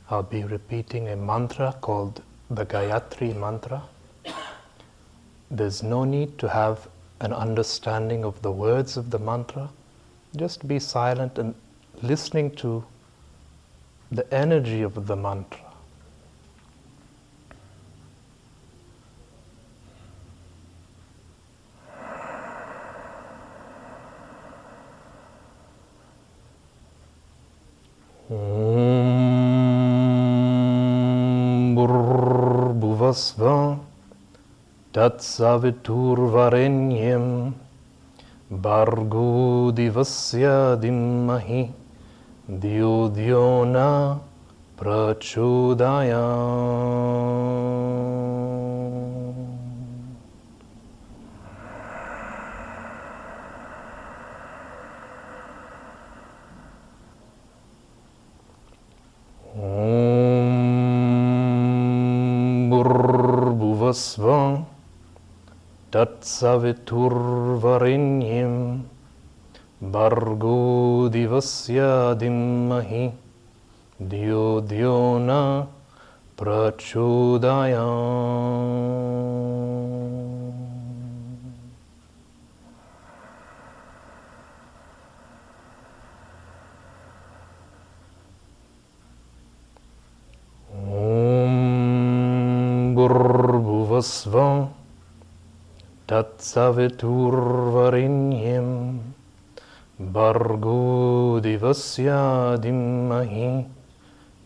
I'll be repeating a mantra called the Gayatri mantra. There's no need to have an understanding of the words of the mantra. Just be silent and listening to the energy of the mantra. Bhuvasva Tat Saviturvarenyam Bhargo Divasya Dimmahi Dhyo Dhyo Na Prachodayam. Bhuvasva Tat Saviturvarenyam Bhargo Divasya Dimmahi Dhyo Dhyo Na Prachodayam. Bhuvasva Tat Saviturvarenyam Bhargo Divasya Dimmahi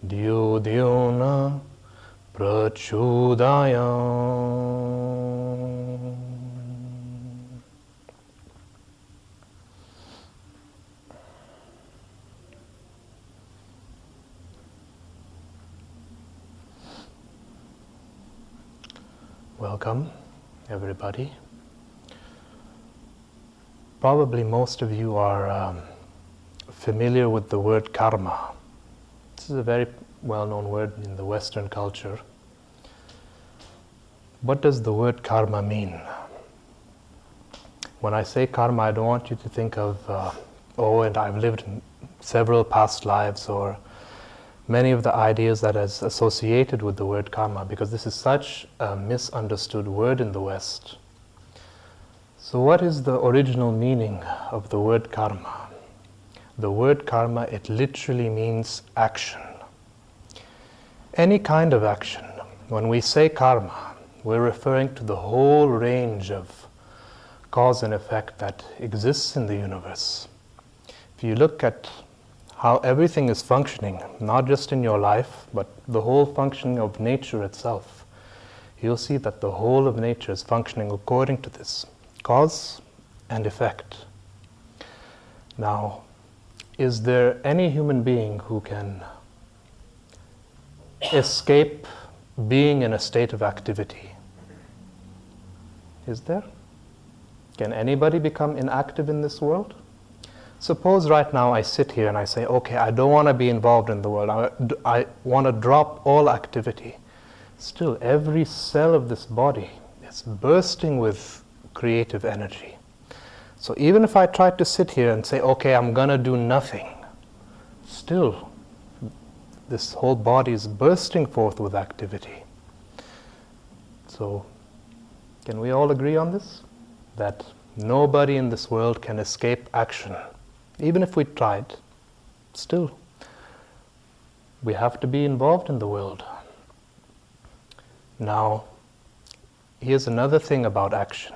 Dhyo Dhyo Na Prachodayam. Welcome, everybody. Probably most of you are familiar with the word karma. This is a very well-known word in the Western culture. What does the word karma mean? When I say karma, I don't want you to think of, and I've lived several past lives, or many of the ideas that is associated with the word karma, because this is such a misunderstood word in the West. So what is the original meaning of the word karma? The word karma, it literally means action. Any kind of action. When we say karma, we're referring to the whole range of cause and effect that exists in the universe. If you look at how everything is functioning, not just in your life, but the whole functioning of nature itself, you'll see that the whole of nature is functioning according to this cause and effect. Now, is there any human being who can escape being in a state of activity? Is there? Can anybody become inactive in this world? Suppose right now I sit here and I say, okay, I don't want to be involved in the world. I want to drop all activity. Still, every cell of this body is bursting with creative energy. So even if I tried to sit here and say, okay, I'm going to do nothing, still, this whole body is bursting forth with activity. So, can we all agree on this? That nobody in this world can escape action. Even if we tried, still, we have to be involved in the world. Now, here's another thing about action.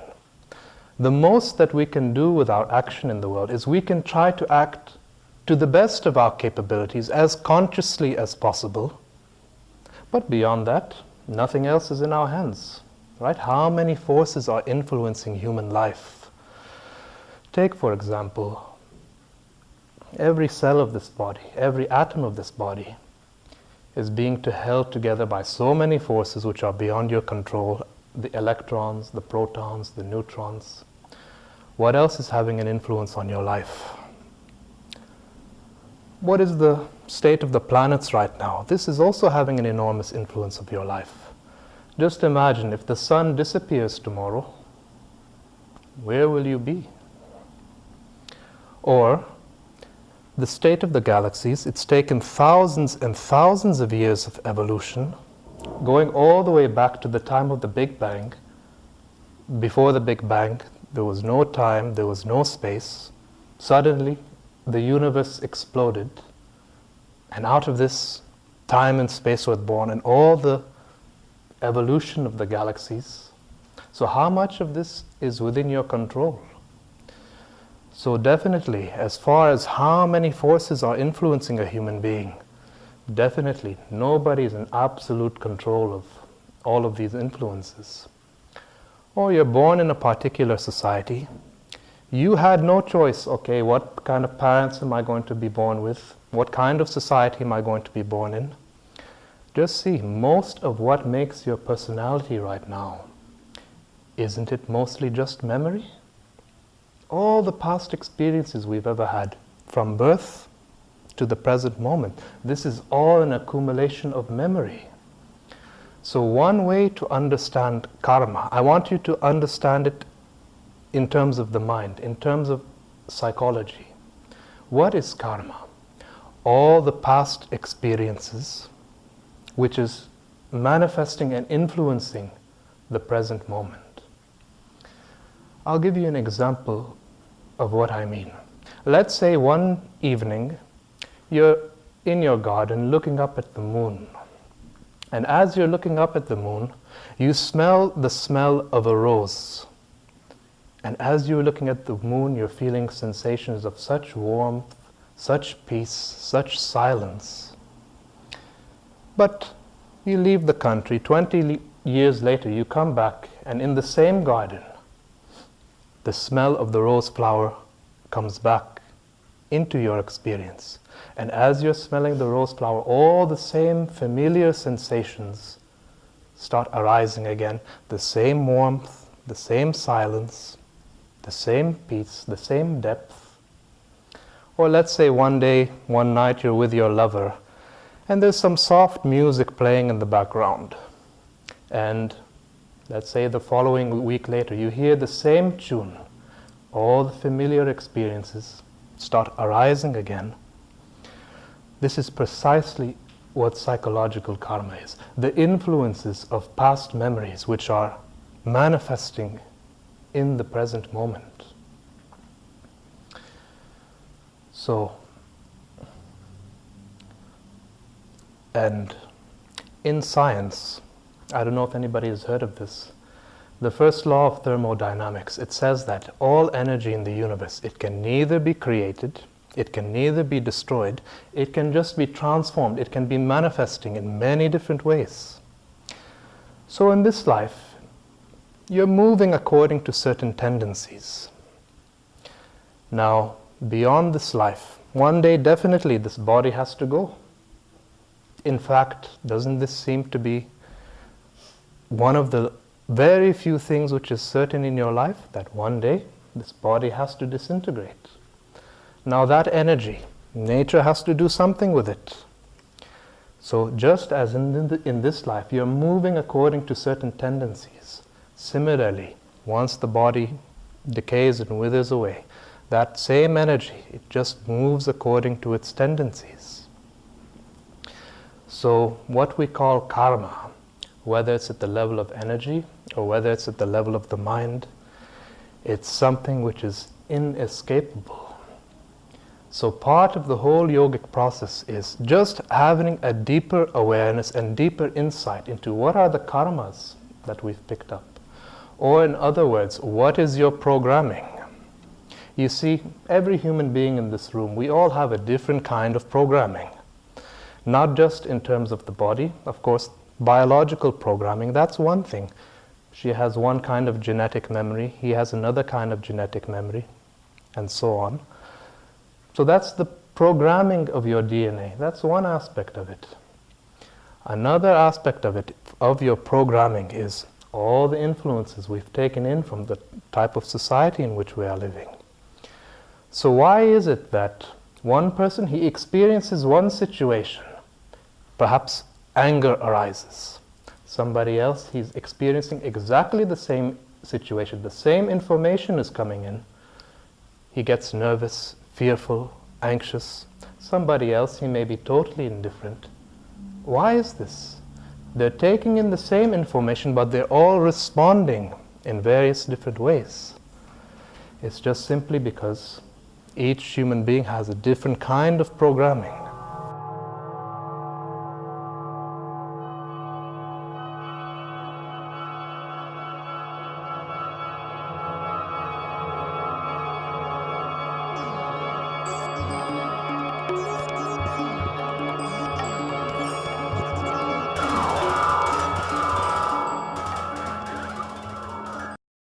The most that we can do with our action in the world is we can try to act to the best of our capabilities, as consciously as possible. But beyond that, nothing else is in our hands. Right? How many forces are influencing human life? Take, for example, every cell of this body, every atom of this body is being held together by so many forces which are beyond your control. The electrons, the protons, the neutrons. What else is having an influence on your life? What is the state of the planets right now? This is also having an enormous influence of your life. Just imagine if the sun disappears tomorrow, where will you be? Or the state of the galaxies, it's taken thousands and thousands of years of evolution, going all the way back to the time of the Big Bang. Before the Big Bang, there was no time, there was no space. Suddenly, the universe exploded, and out of this, time and space were born, and all the evolution of the galaxies. So how much of this is within your control? So definitely, as far as how many forces are influencing a human being, definitely nobody is in absolute control of all of these influences. Or you're born in a particular society. You had no choice, okay, what kind of parents am I going to be born with? What kind of society am I going to be born in? Just see, most of what makes your personality right now, isn't it mostly just memory? All the past experiences we've ever had, from birth to the present moment, this is all an accumulation of memory. So one way to understand karma, I want you to understand it in terms of the mind, in terms of psychology. What is karma? All the past experiences which is manifesting and influencing the present moment. I'll give you an example of what I mean. Let's say one evening you're in your garden looking up at the moon. And as you're looking up at the moon, you smell the smell of a rose. And as you're looking at the moon, you're feeling sensations of such warmth, such peace, such silence. But you leave the country, 20 years later you come back, and in the same garden, the smell of the rose flower comes back into your experience. And as you're smelling the rose flower, all the same familiar sensations start arising again. The same warmth, the same silence, the same peace, the same depth. Or let's say one day, one night you're with your lover, and there's some soft music playing in the background. And let's say the following week later, you hear the same tune. All the familiar experiences start arising again. This is precisely what psychological karma is. The influences of past memories which are manifesting in the present moment. So, and in science, I don't know if anybody has heard of this, the first law of thermodynamics, it says that all energy in the universe, it can neither be created, it can neither be destroyed, it can just be transformed, it can be manifesting in many different ways. So in this life, you're moving according to certain tendencies. Now, beyond this life, one day definitely this body has to go. In fact, doesn't this seem to be one of the very few things which is certain in your life, that one day this body has to disintegrate? Now that energy, nature has to do something with it. So just as in this life, you're moving according to certain tendencies. Similarly, once the body decays and withers away, that same energy, it just moves according to its tendencies. So what we call karma, whether it's at the level of energy or whether it's at the level of the mind, it's something which is inescapable. So part of the whole yogic process is just having a deeper awareness and deeper insight into what are the karmas that we've picked up. Or in other words, what is your programming? You see, every human being in this room, we all have a different kind of programming. Not just in terms of the body, of course, biological programming, that's one thing. She has one kind of genetic memory, he has another kind of genetic memory, and so on. So that's the programming of your DNA. That's one aspect of it. Another aspect of it, of your programming, is all the influences we've taken in from the type of society in which we are living. So why is it that one person, he experiences one situation, perhaps anger arises. Somebody else, he's experiencing exactly the same situation, the same information is coming in. He gets nervous, fearful, anxious. somebody else, he may be totally indifferent. Why is this? They're taking in the same information, but they're all responding in various different ways. It's just simply because each human being has a different kind of programming.